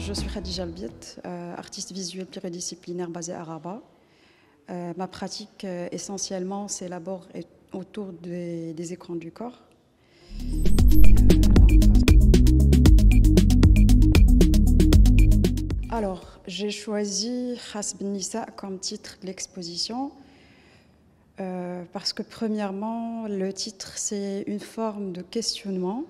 je suis Khadija Albiet, artiste visuelle pluridisciplinaire basée à Rabat. Ma pratique essentiellement s'élabore autour des écrans du corps. Alors, j'ai choisi Khas Ben Nissa comme titre de l'exposition parce que premièrement, le titre c'est une forme de questionnement.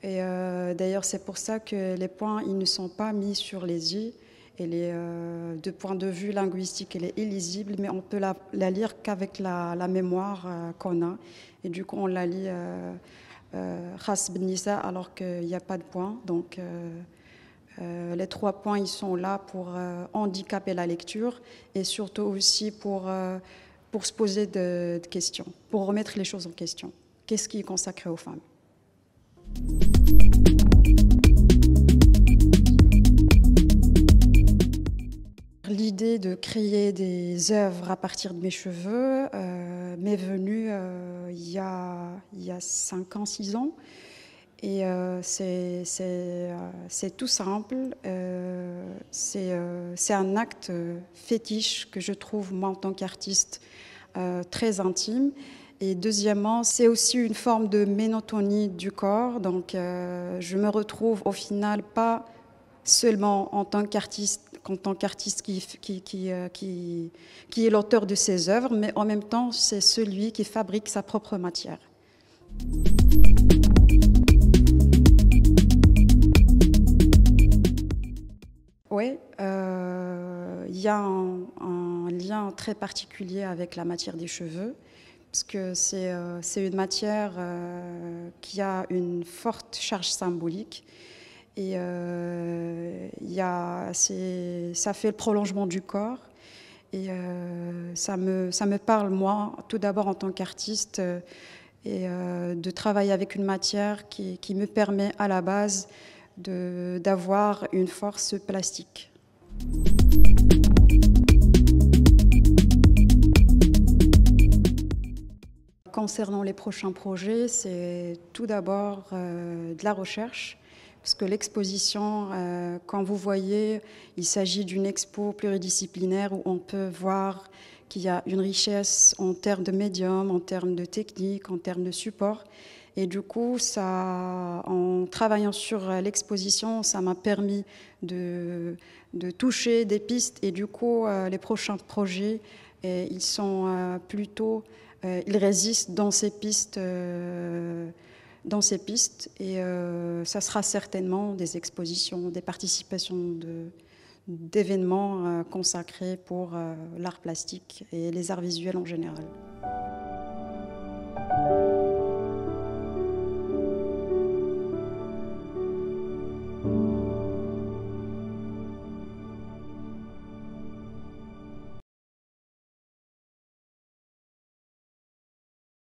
Et d'ailleurs, c'est pour ça que les points ils ne sont pas mis sur les i. Et de point de vue linguistique, elle est illisible, mais on peut la lire qu'avec la mémoire qu'on a. Et du coup, on la lit Khas Ben Nissa alors qu'il n'y a pas de points. Donc, les 3 points, ils sont là pour handicaper la lecture et surtout aussi pour se poser de questions, pour remettre les choses en question. Qu'est-ce qui est consacré aux femmes ? L'idée de créer des œuvres à partir de mes cheveux m'est venue il y a 5 ans, 6 ans. Et c'est tout simple. C'est un acte fétiche que je trouve, moi, en tant qu'artiste, très intime. Et deuxièmement, c'est aussi une forme de monotonie du corps. Donc, je me retrouve au final pas seulement en tant qu'artiste qui est l'auteur de ses œuvres, mais en même temps, c'est celui qui fabrique sa propre matière. Oui, il y a un lien très particulier avec la matière des cheveux, parce que c'est une matière qui a une forte charge symbolique. Et ça fait le prolongement du corps. Et ça me parle, moi, tout d'abord en tant qu'artiste, de travailler avec une matière qui me permet à la base d'avoir une force plastique. Concernant les prochains projets, c'est tout d'abord de la recherche, parce que l'exposition, quand vous voyez, il s'agit d'une expo pluridisciplinaire où on peut voir qu'il y a une richesse en termes de médium, en termes de technique, en termes de support. Et du coup, en travaillant sur l'exposition, ça m'a permis de toucher des pistes. Et du coup, les prochains projets, ils sont ils résistent dans ces pistes. Et ça sera certainement des expositions, des participations d'événements consacrés pour l'art plastique et les arts visuels en général.